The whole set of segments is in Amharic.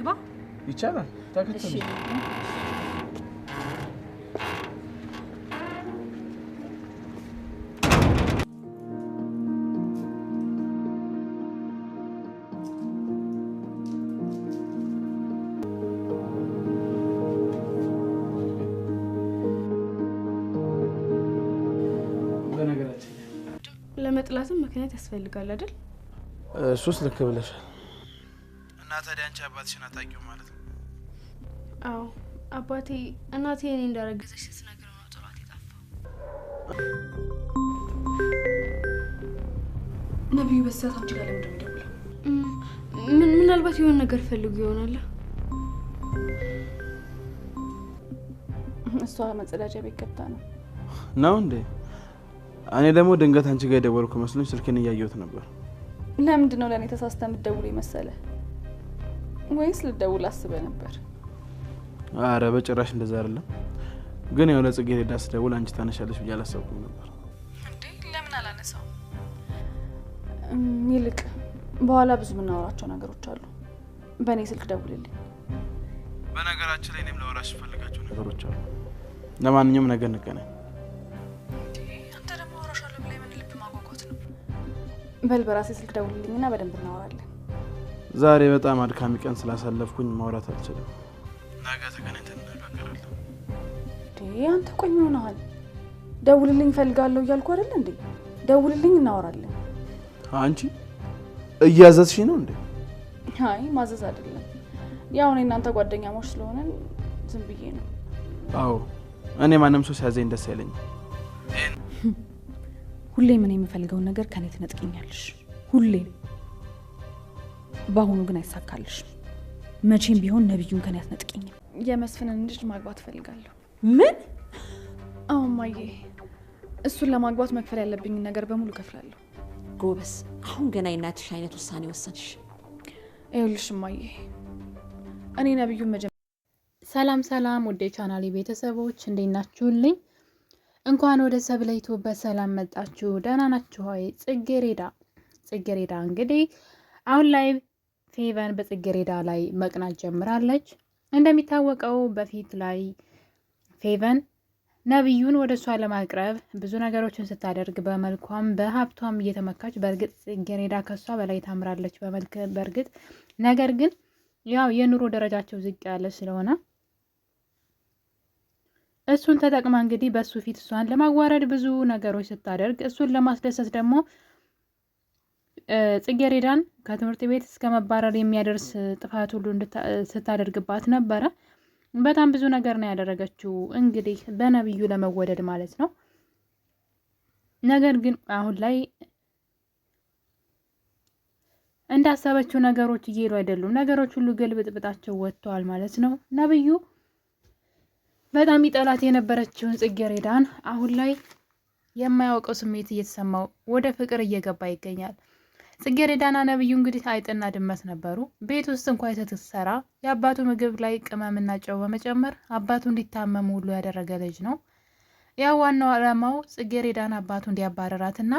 እንግባ ይቻላል ተከተሉ ለመጥላትም ምክንያት ያስፈልጋል አይደል? እሱስ ልክ ብለሻል። እና ታዲያ አንቺ አባትሽን አታውቂውም ማለት ነው? አዎ አባቴ እናቴ እኔ እንዳረገዘች ስትነግረው ነው ጥሏት የጠፋው። ነብዩ በሰዓት አንቺ ጋር ለምን እንደሚደውለው? ምናልባት የሆነ ነገር ፈልጉ ይሆናል። እሷ መጸዳጃ ቤት ገብታ ነው እንዴ? እኔ ደግሞ ድንገት አንቺ ጋር የደወልኩ መስሎኝ ስልኬን እያየሁት ነበር። ለምንድን ነው ለኔ ተሳስተ የምትደውለው መሰለ? ወይስ ልደውል አስበህ ነበር? አረ በጭራሽ እንደዛ አይደለም። ግን የሆነ ጽጌረዳ ስደውል አንቺ ታነሻለሽ ብዬ አላሰብኩም ነበር። እንዴ ለምን አላነሳው? ይልቅ በኋላ ብዙ የምናወራቸው ነገሮች አሉ። በእኔ ስልክ ደውልልኝ። በነገራችን ላይ እኔም ላወራሽ ፈልጋቸው ነገሮች አሉ። ለማንኛውም ነገ እንገናኝ። በል በራሴ ስልክ ደውልልኝና በደንብ እናወራለን። ዛሬ በጣም አድካሚ ቀን ስላሳለፍኩኝ ማውራት አልችልም። ነገ ተገናኝተን እንነጋገራለን። አንተ ቆይ ምን ሆነሃል? ደውልልኝ ፈልጋለሁ እያልኩ አይደል እንዴ? ደውልልኝ እናወራለን። አንቺ እያዘዝሽ ነው እንዴ? አይ ማዘዝ አይደለም። ያው እኔ እናንተ ጓደኛሞች ስለሆነን ዝም ብዬ ነው። አዎ እኔ ማንም ሰው ሲያዘኝ ደስ አይለኝም። ሁሌ ምን የምፈልገው ነገር ከኔ ትነጥቂኛለሽ። ሁሌ። ባሁኑ ግን አይሳካልሽ። መቼም ቢሆን ነብዩን ከኔ አትነጥቂኝም። የመስፍንን ልጅ ማግባት ፈልጋለሁ። ምን? አዎ ማዬ፣ እሱን ለማግባት መክፈል ያለብኝ ነገር በሙሉ ከፍላለሁ። ጎበስ፣ አሁን ገና የእናትሽ አይነት ውሳኔ ወሰንሽ። ይኸውልሽ ማዬ፣ እኔ ነብዩን ሰላም ሰላም ወደ ቻናሌ ቤተሰቦች እንዴት ናችሁልኝ? እንኳን ወደ ሰብለይቱ በሰላም መጣችሁ። ደህና ናችሁ ሆይ? ጽጌረዳ እንግዲህ አሁን ላይ ፌቨን በጽጌረዳ ላይ መቅናት ጀምራለች። እንደሚታወቀው በፊት ላይ ፌቨን ነብዩን ወደ እሷ ለማቅረብ ብዙ ነገሮችን ስታደርግ በመልኳም በሀብቷም እየተመካች፣ በእርግጥ ጽጌረዳ ከሷ በላይ ታምራለች በመልክ በእርግጥ። ነገር ግን ያው የኑሮ ደረጃቸው ዝቅ ያለ ስለሆነ እሱን ተጠቅማ እንግዲህ በሱ ፊት እሷን ለማዋረድ ብዙ ነገሮች ስታደርግ፣ እሱን ለማስደሰት ደግሞ ጽጌረዳን ከትምህርት ቤት እስከ መባረር የሚያደርስ ጥፋት ሁሉ ስታደርግባት ነበረ። በጣም ብዙ ነገር ነው ያደረገችው እንግዲህ በነብዩ ለመወደድ ማለት ነው። ነገር ግን አሁን ላይ እንዳሰበችው ነገሮች እየሄዱ አይደሉም። ነገሮች ሁሉ ግልብጥብጣቸው ወጥተዋል ማለት ነው። ነብዩ በጣም ይጠላት የነበረችውን ጽጌረዳን አሁን ላይ የማያውቀው ስሜት እየተሰማው ወደ ፍቅር እየገባ ይገኛል። ጽጌረዳና ነብዩ እንግዲህ አይጥና ድመት ነበሩ። ቤት ውስጥ እንኳን ስትሰራ የአባቱ ምግብ ላይ ቅመምና ጨው በመጨመር አባቱ እንዲታመሙ ሁሉ ያደረገ ልጅ ነው። ያው ዋናው ዓላማው ጽጌረዳን አባቱ እንዲያባረራትና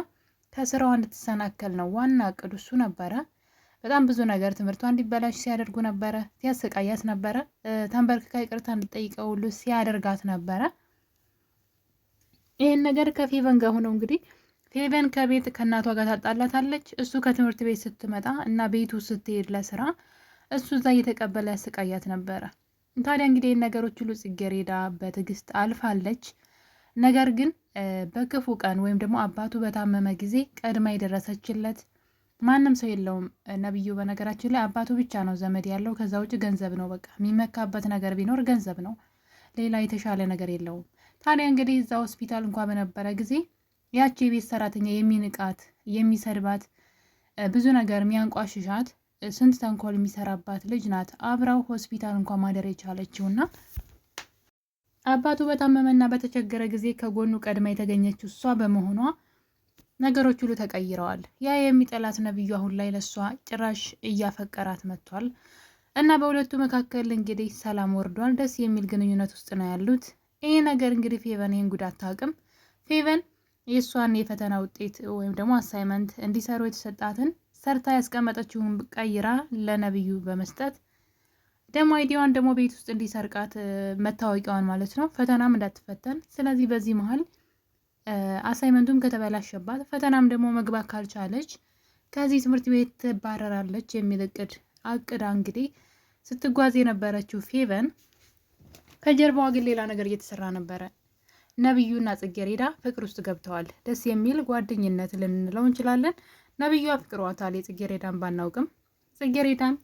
ከስራዋ እንድትሰናከል ነው። ዋና እቅዱ እሱ ነበረ። በጣም ብዙ ነገር ትምህርቷ እንዲበላሽ ሲያደርጉ ነበረ፣ ሲያሰቃያት ነበረ፣ ተንበርክካ ይቅርታ እንድጠይቀው ሁሉ ሲያደርጋት ነበረ። ይህን ነገር ከፌቨን ጋር ሆነው እንግዲህ ፌቨን ከቤት ከእናቷ ጋር ታጣላታለች። እሱ ከትምህርት ቤት ስትመጣ እና ቤቱ ስትሄድ ለስራ እሱ እዛ እየተቀበለ ያሰቃያት ነበረ። ታዲያ እንግዲህ ይህን ነገሮች ሁሉ ጽጌረዳ በትዕግስት አልፋለች። ነገር ግን በክፉ ቀን ወይም ደግሞ አባቱ በታመመ ጊዜ ቀድማ የደረሰችለት ማንም ሰው የለውም። ነብዩ በነገራችን ላይ አባቱ ብቻ ነው ዘመድ ያለው። ከዛ ውጭ ገንዘብ ነው። በቃ የሚመካበት ነገር ቢኖር ገንዘብ ነው። ሌላ የተሻለ ነገር የለውም። ታዲያ እንግዲህ እዛ ሆስፒታል እንኳ በነበረ ጊዜ ያቺ የቤት ሰራተኛ የሚንቃት፣ የሚሰድባት፣ ብዙ ነገር የሚያንቋሽሻት፣ ስንት ተንኮል የሚሰራባት ልጅ ናት አብራው ሆስፒታል እንኳ ማደር የቻለችውና አባቱ በታመመና በተቸገረ ጊዜ ከጎኑ ቀድማ የተገኘችው እሷ በመሆኗ ነገሮች ሁሉ ተቀይረዋል። ያ የሚጠላት ነብዩ አሁን ላይ ለሷ ጭራሽ እያፈቀራት መጥቷል እና በሁለቱ መካከል እንግዲህ ሰላም ወርዷል። ደስ የሚል ግንኙነት ውስጥ ነው ያሉት። ይሄ ነገር እንግዲህ ፌቨን ይሄን ጉዳት አታውቅም። ፌቨን የእሷን የፈተና ውጤት ወይም ደግሞ አሳይመንት እንዲሰሩ የተሰጣትን ሰርታ ያስቀመጠችውን ቀይራ ለነብዩ በመስጠት ደግሞ አይዲዋን ደግሞ ቤት ውስጥ እንዲሰርቃት መታወቂያዋን ማለት ነው፣ ፈተናም እንዳትፈተን። ስለዚህ በዚህ መሀል አሳይመንቱም ከተበላሸባት ፈተናም ደግሞ መግባት ካልቻለች ከዚህ ትምህርት ቤት ትባረራለች የሚል እቅድ አቅዳ እንግዲህ ስትጓዝ የነበረችው ፌቨን ከጀርባዋ ግን ሌላ ነገር እየተሰራ ነበረ። ነብዩና ጽጌሬዳ ፍቅር ውስጥ ገብተዋል። ደስ የሚል ጓደኝነት ልንለው እንችላለን። ነብዩ አፍቅሯታል፣ የጽጌሬዳን ባናውቅም ጽጌሬዳም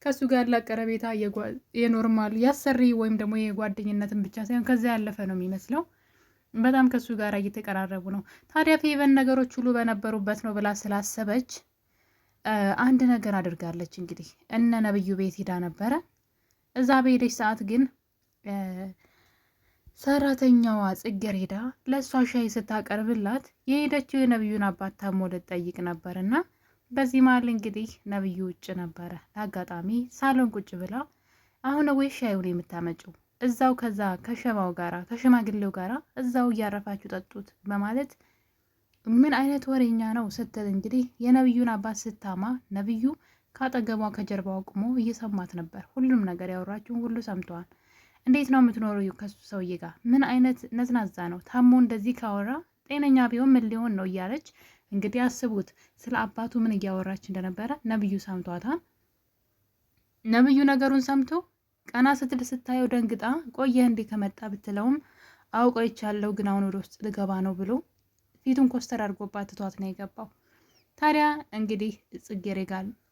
ከሱ ጋር ያለ ቀረቤታ የኖርማል ያሰሪ ወይም ደግሞ የጓደኝነትን ብቻ ሳይሆን ከዛ ያለፈ ነው የሚመስለው። በጣም ከሱ ጋር እየተቀራረቡ ነው። ታዲያ ፌቨን ነገሮች ሁሉ በነበሩበት ነው ብላ ስላሰበች አንድ ነገር አድርጋለች። እንግዲህ እነ ነብዩ ቤት ሄዳ ነበረ። እዛ በሄደች ሰዓት ግን ሰራተኛዋ ጽጌሬዳ ለእሷ ሻይ ስታቀርብላት የሄደችው የነብዩን አባት ታሞ ልትጠይቅ ነበርና በዚህ መሀል እንግዲህ ነብዩ ውጭ ነበረ። ለአጋጣሚ ሳሎን ቁጭ ብላ አሁን ወይ ሻዩን የምታመጪው እዛው ከዛ ከሸማው ጋራ ከሽማግሌው ጋራ እዛው እያረፋችሁ ጠጡት በማለት ምን አይነት ወሬኛ ነው ስትል እንግዲህ የነብዩን አባት ስታማ ነብዩ ካጠገቧ ከጀርባዋ ቆሞ እየሰማት ነበር። ሁሉም ነገር ያወራችውን ሁሉ ሰምተዋል። እንዴት ነው የምትኖረው ከሱ ሰውዬ ጋር? ምን አይነት ነዝናዛ ነው? ታሞ እንደዚህ ካወራ ጤነኛ ቢሆን ምን ሊሆን ነው እያለች እንግዲህ አስቡት፣ ስለ አባቱ ምን እያወራች እንደነበረ ነብዩ ሰምቷታል። ነብዩ ነገሩን ሰምቶ ቀና ስትል ስታየው ደንግጣ ቆየህ እንዴ ከመጣ ብትለውም አውቀው ይቻለው ግን አሁን ወደ ውስጥ ልገባ ነው ብሎ ፊቱን ኮስተር አድርጎባት ትቷት ነው የገባው። ታዲያ እንግዲህ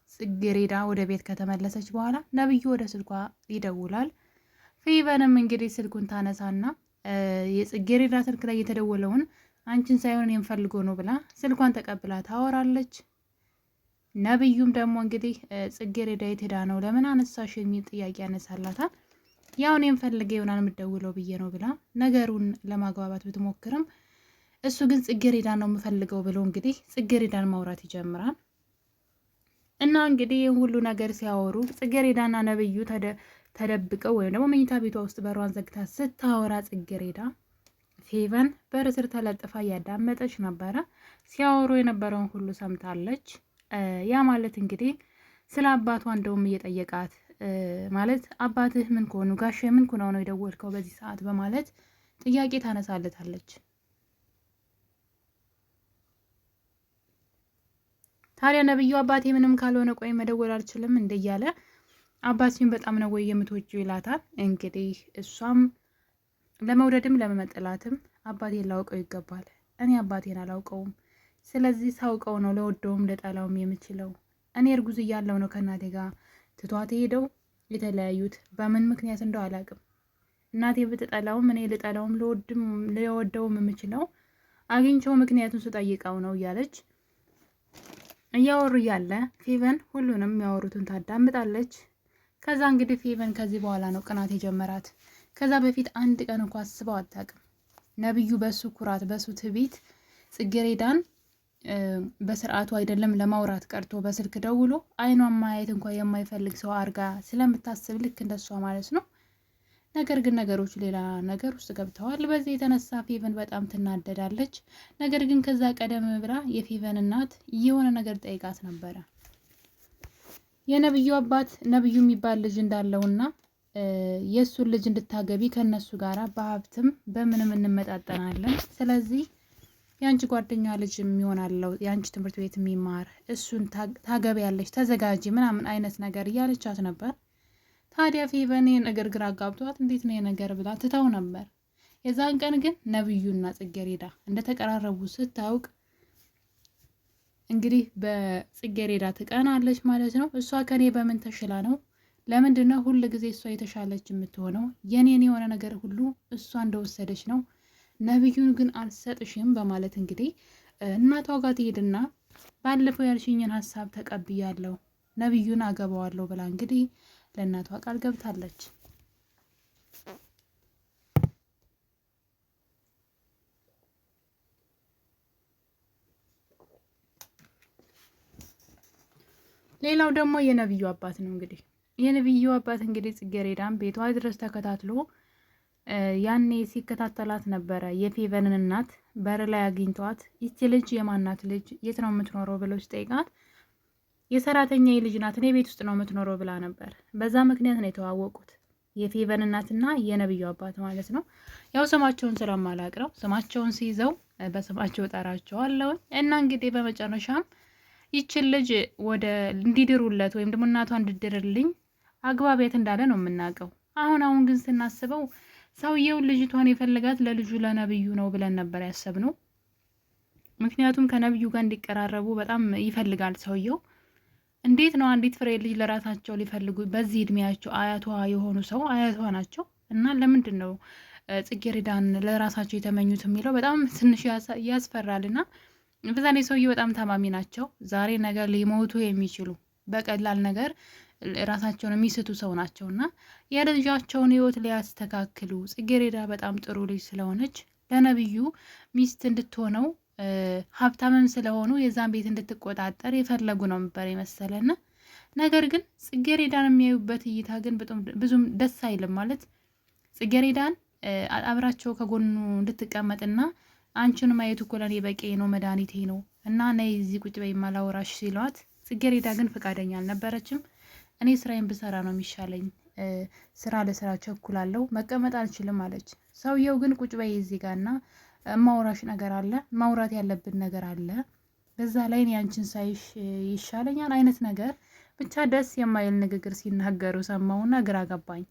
ጽጌሬዳ ወደ ቤት ከተመለሰች በኋላ ነብዩ ወደ ስልኳ ይደውላል። ፌቨንም እንግዲህ ስልኩን ታነሳና የጽጌሬዳ ስልክ ላይ የተደወለውን አንቺን ሳይሆን የምፈልጎ ነው ብላ ስልኳን ተቀብላ ታወራለች። ነብዩም ደግሞ እንግዲህ ጽጌሬዳ የት ሄዳ ነው ለምን አነሳሽ የሚል ጥያቄ ያነሳላታል። ያውን የምፈልገ ይሆናል የምደውለው ብዬ ነው ብላ ነገሩን ለማግባባት ብትሞክርም እሱ ግን ጽጌሬዳን ነው የምፈልገው ብሎ እንግዲህ ጽጌሬዳን ማውራት ይጀምራል። እና እንግዲህ ይህን ሁሉ ነገር ሲያወሩ ጽጌሬዳና ነብዩ ተደብቀው ወይም ደግሞ መኝታ ቤቷ ውስጥ በሯን ዘግታ ስታወራ ጽጌሬዳ ፌቨን በር ስር ተለጥፋ እያዳመጠች ነበረ። ሲያወሩ የነበረውን ሁሉ ሰምታለች። ያ ማለት እንግዲህ ስለ አባቷ እንደውም እየጠየቃት ማለት አባትህ ምን ከሆኑ ጋሼ ምን ከሆነው ነው የደወልከው በዚህ ሰዓት በማለት ጥያቄ ታነሳለታለች። ታዲያ ነብዩ አባቴ ምንም ካልሆነ ቆይ መደወል አልችልም እንደያለ አባትሽን በጣም ነው ወይ የምትወጂው ይላታል። እንግዲህ እሷም ለመውደድም ለመመጥላትም አባቴን ላውቀው ይገባል። እኔ አባቴን አላውቀውም። ስለዚህ ሳውቀው ነው ለወደውም ለጠላውም የምችለው። እኔ እርጉዝ እያለሁ ነው ከእናቴ ጋር ትቷት ሄደው የተለያዩት። በምን ምክንያት እንደው አላውቅም። እናቴ ብትጠላውም እኔ ልጠላውም ለወደውም የምችለው አግኝቼው ምክንያቱን ስጠይቀው ነው እያለች እያወሩ እያለ ፌቨን ሁሉንም የሚያወሩትን ታዳምጣለች። ከዛ እንግዲህ ፌቨን ከዚህ በኋላ ነው ቅናት የጀመራት። ከዛ በፊት አንድ ቀን እንኳ አስበው አታውቅም። ነብዩ በሱ ኩራት በሱ ትዕቢት ጽጌሬዳን በስርዓቱ አይደለም ለማውራት ቀርቶ በስልክ ደውሎ አይኗን ማየት እንኳ የማይፈልግ ሰው አርጋ ስለምታስብ ልክ እንደሷ ማለት ነው። ነገር ግን ነገሮች ሌላ ነገር ውስጥ ገብተዋል። በዚህ የተነሳ ፌቨን በጣም ትናደዳለች። ነገር ግን ከዛ ቀደም ብላ የፌቨን እናት የሆነ ነገር ጠይቃት ነበረ። የነብዩ አባት ነብዩ የሚባል ልጅ እንዳለውና የእሱን ልጅ እንድታገቢ ከነሱ ጋር በሀብትም በምንም እንመጣጠናለን። ስለዚህ የአንቺ ጓደኛ ልጅ የሚሆናለው የአንቺ ትምህርት ቤት የሚማር እሱን ታገቢያለሽ፣ ተዘጋጂ ምናምን አይነት ነገር እያለቻት ነበር። ታዲያ ፌቨን ነገር ግራ አጋብቷት እንዴት ነው ነገር ብላ ትታው ነበር። የዛን ቀን ግን ነብዩና ጽጌሬዳ እንደተቀራረቡ ስታውቅ እንግዲህ በጽጌሬዳ ትቀናለች ማለት ነው። እሷ ከኔ በምን ተሽላ ነው? ለምንድነው ሁል ጊዜ እሷ የተሻለች የምትሆነው? የኔን የሆነ ነገር ሁሉ እሷ እንደወሰደች ነው። ነብዩን ግን አልሰጥሽም በማለት እንግዲህ እናቷ ጋር ትሄድና ባለፈው ያልሽኝን ሀሳብ ተቀብያለሁ፣ ነብዩን አገባዋለሁ ብላ እንግዲህ ለእናቷ ቃል ገብታለች። ሌላው ደግሞ የነብዩ አባት ነው። እንግዲህ የነብዩ አባት እንግዲህ ጽጌሬዳን ቤቷ ድረስ ተከታትሎ ያኔ ሲከታተላት ነበረ። የፌቨንን እናት በር ላይ አግኝቷት ይቺ ልጅ የማናት ልጅ የት ነው የምትኖረው ብለው ሲጠይቃት የሰራተኛ ልጅ ናት፣ እኔ ቤት ውስጥ ነው የምትኖረው ብላ ነበር። በዛ ምክንያት ነው የተዋወቁት፣ የፌቨን እናትና የነብዩ አባት ማለት ነው። ያው ስማቸውን ስለማላቅ ነው፣ ስማቸውን ሲይዘው በስማቸው ጠራቸዋለሁ። እና እንግዲህ በመጨረሻም ይችን ልጅ ወደ እንዲድሩለት ወይም ደግሞ እናቷ እንድድርልኝ አግባቢያት እንዳለ ነው የምናውቀው። አሁን ግን ስናስበው ሰውየው ልጅቷን የፈለጋት ለልጁ ለነብዩ ነው ብለን ነበር ያሰብነው። ምክንያቱም ከነብዩ ጋር እንዲቀራረቡ በጣም ይፈልጋል ሰውየው። እንዴት ነው አንዲት ፍሬ ልጅ ለራሳቸው ሊፈልጉ በዚህ እድሜያቸው? አያቷ የሆኑ ሰው አያቷ ናቸው። እና ለምንድን ነው ጽጌረዳን ለራሳቸው የተመኙት የሚለው በጣም ትንሽ ያስፈራልና በዛ ላይ ሰውየው በጣም ታማሚ ናቸው። ዛሬ ነገር ሊሞቱ የሚችሉ በቀላል ነገር ራሳቸውን የሚስቱ ሰው ናቸው እና የልጃቸውን ሕይወት ሊያስተካክሉ ጽጌረዳ በጣም ጥሩ ልጅ ስለሆነች ለነብዩ ሚስት እንድትሆነው ሀብታምም ስለሆኑ የዛን ቤት እንድትቆጣጠር የፈለጉ ነው ነበር የመሰለና ነገር ግን ጽጌረዳን የሚያዩበት እይታ ግን ብዙም ደስ አይልም። ማለት ጽጌረዳን አብራቸው ከጎኑ እንድትቀመጥና አንቺን ማየቱ እኮ ለእኔ በቂ ነው፣ መድኃኒቴ ነው እና ነይ እዚህ ቁጭ በይ ማላወራሽ ሲሏት ጽጌረዳ ግን ፈቃደኛ አልነበረችም። እኔ ስራዬን ብሰራ ነው የሚሻለኝ፣ ስራ ለስራ ቸኩላለሁ፣ መቀመጥ አልችልም አለች። ሰውየው ግን ቁጭ በይ እዚህ ጋርና ማውራሽ ነገር አለ፣ ማውራት ያለብን ነገር አለ፣ በዛ ላይ እኔ አንቺን ሳይሽ ይሻለኛል አይነት ነገር ብቻ ደስ የማይል ንግግር ሲናገሩ ሰማውና ግራ ገባኝ።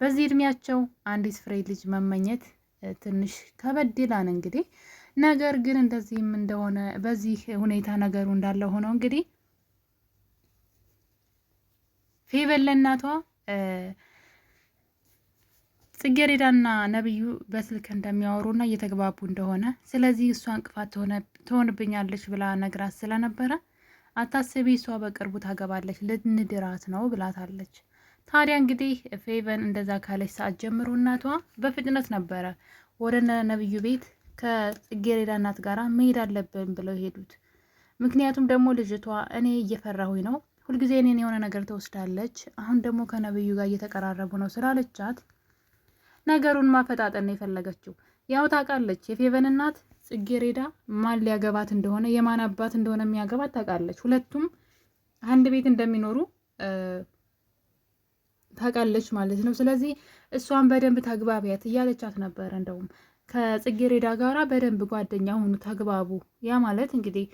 በዚህ እድሜያቸው አንዲት ፍሬ ልጅ መመኘት ትንሽ ከበድ ይላል እንግዲህ። ነገር ግን እንደዚህም እንደሆነ በዚህ ሁኔታ ነገሩ እንዳለ ሆነው እንግዲህ ፌቨን ለእናቷ ጽጌረዳና ነብዩ በስልክ እንደሚያወሩና እየተግባቡ እንደሆነ ስለዚህ እሷ እንቅፋት ትሆንብኛለች ብላ ነግራት ስለነበረ አታስቢ፣ እሷ በቅርቡ ታገባለች፣ ልንድራት ነው ብላታለች። ታዲያ እንግዲህ ፌቨን እንደዛ ካለች ሰዓት ጀምሮ እናቷ በፍጥነት ነበረ ወደ ነብዩ ቤት ከጽጌረዳ እናት ጋራ መሄድ አለብን ብለው ሄዱት። ምክንያቱም ደግሞ ልጅቷ እኔ እየፈራሁኝ ነው፣ ሁልጊዜ እኔን የሆነ ነገር ትወስዳለች፣ አሁን ደግሞ ከነብዩ ጋር እየተቀራረቡ ነው ስላለቻት ነገሩን ማፈጣጠን ነው የፈለገችው። ያው ታውቃለች የፌቨን እናት ጽጌረዳ ማን ሊያገባት እንደሆነ የማን አባት እንደሆነ የሚያገባት ታውቃለች። ሁለቱም አንድ ቤት እንደሚኖሩ ታውቃለች ማለት ነው። ስለዚህ እሷን በደንብ ተግባቢያት እያለቻት ነበረ። እንደውም ከጽጌረዳ ጋራ በደንብ ጓደኛ ሁኑ፣ ተግባቡ። ያ ማለት እንግዲህ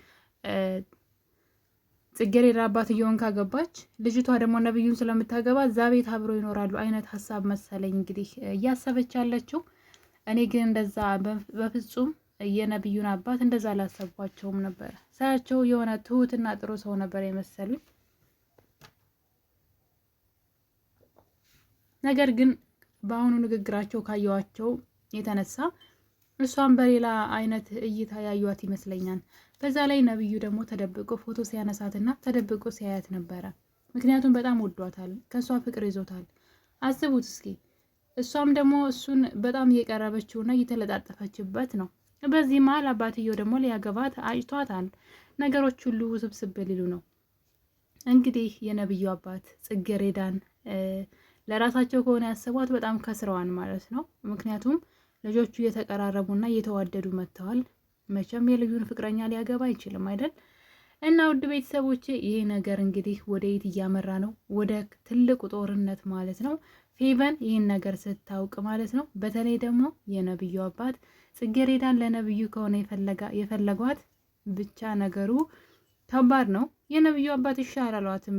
ጽጌረዳ አባትየውን ካገባች ልጅቷ ደግሞ ነብዩን ስለምታገባ እዛ ቤት አብረው ይኖራሉ አይነት ሀሳብ መሰለኝ እንግዲህ እያሰበች ያለችው። እኔ ግን እንደዛ በፍጹም የነብዩን አባት እንደዛ አላሰቧቸውም ነበር። ሳያቸው የሆነ ትሁትና ጥሩ ሰው ነበር የመሰሉኝ። ነገር ግን በአሁኑ ንግግራቸው ካየዋቸው የተነሳ እሷን በሌላ አይነት እይታ ያዩት ይመስለኛል። በዛ ላይ ነብዩ ደግሞ ተደብቆ ፎቶ ሲያነሳትና ተደብቆ ሲያያት ነበረ። ምክንያቱም በጣም ወዷታል፣ ከእሷ ፍቅር ይዞታል። አስቡት እስኪ። እሷም ደግሞ እሱን በጣም እየቀረበችውና እየተለጣጠፈችበት ነው። በዚህ መሀል አባትየው ደግሞ ሊያገባት አጭቷታል። ነገሮች ሁሉ ውስብስብ ሊሉ ነው እንግዲህ። የነብዩ አባት ጽጌረዳን ለራሳቸው ከሆነ ያሰቧት በጣም ከስረዋን ማለት ነው። ምክንያቱም ልጆቹ እየተቀራረቡና እየተዋደዱ መጥተዋል። መቼም የልዩን ፍቅረኛ ሊያገባ አይችልም አይደል? እና ውድ ቤተሰቦቼ ይሄ ነገር እንግዲህ ወደ የት እያመራ ነው? ወደ ትልቁ ጦርነት ማለት ነው። ፌቨን ይህን ነገር ስታውቅ ማለት ነው። በተለይ ደግሞ የነብዩ አባት ጽጌረዳን ለነብዩ ከሆነ የፈለጓት ብቻ ነገሩ ከባድ ነው። የነብዩ አባት ይሻላሏትም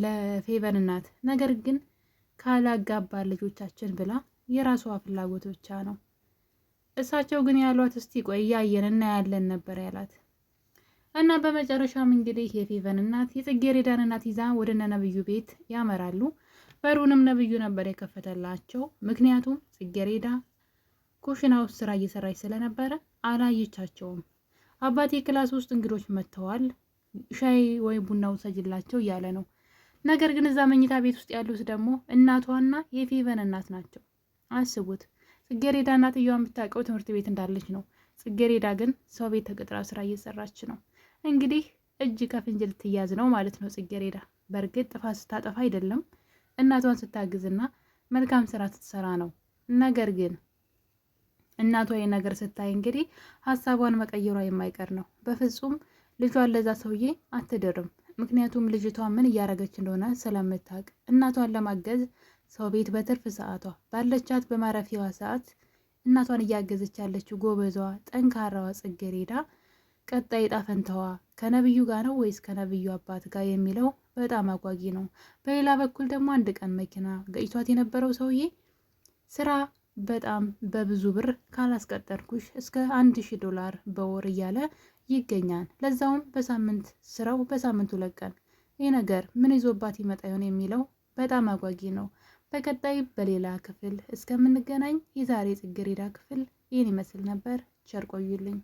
ለፌቨን እናት። ነገር ግን ካላጋባ ልጆቻችን ብላ የራሷ ፍላጎት ብቻ ነው። እሳቸው ግን ያሏት እስቲ ቆይ እያየን እናያለን ነበር ያላት። እና በመጨረሻም እንግዲህ የፌቨን እናት የጽጌረዳን እናት ይዛ ወደ ነብዩ ቤት ያመራሉ። በሩንም ነብዩ ነበር የከፈተላቸው። ምክንያቱም ጽጌረዳ ኩሽና ውስጥ ስራ እየሰራች ስለነበረ አላየቻቸውም። አባቴ ክላስ ውስጥ እንግዶች መጥተዋል፣ ሻይ ወይ ቡና ውሰጅላቸው እያለ ነው። ነገር ግን እዛ መኝታ ቤት ውስጥ ያሉት ደግሞ እናቷና የፌቨን እናት ናቸው። አስቡት። ጽጌረዳ እናትየዋ የምታውቀው ትምህርት ቤት እንዳለች ነው። ጽጌረዳ ግን ሰው ቤት ተቀጥራ ስራ እየሰራች ነው። እንግዲህ እጅ ከፍንጅ ልትያዝ ነው ማለት ነው ጽጌረዳ። በእርግጥ ጥፋት ስታጠፋ አይደለም፣ እናቷን ስታግዝና መልካም ስራ ስትሰራ ነው። ነገር ግን እናቷ የነገር ስታይ እንግዲህ ሀሳቧን መቀየሯ የማይቀር ነው። በፍጹም ልጇን ለዛ ሰውዬ አትድርም። ምክንያቱም ልጅቷ ምን እያደረገች እንደሆነ ስለምታውቅ እናቷን ለማገዝ ሰው ቤት በትርፍ ሰዓቷ ባለቻት በማረፊያዋ ሰዓት እናቷን እያገዘች ያለችው ጎበዟ ጠንካራዋ ጽጌረዳ ቀጣይ ዕጣ ፈንታዋ ከነብዩ ጋር ነው ወይስ ከነብዩ አባት ጋር የሚለው በጣም አጓጊ ነው። በሌላ በኩል ደግሞ አንድ ቀን መኪና ገጭቷት የነበረው ሰውዬ ስራ በጣም በብዙ ብር ካላስቀጠርኩሽ እስከ $1000 በወር እያለ ይገኛል። ለዛውም በሳምንት ስራው በሳምንቱ ለቀን። ይህ ነገር ምን ይዞባት ይመጣ ይሆን የሚለው በጣም አጓጊ ነው። በቀጣይ በሌላ ክፍል እስከምንገናኝ የዛሬ ጽጌረዳ ክፍል ይህን ይመስል ነበር። ቸር ቆዩልኝ።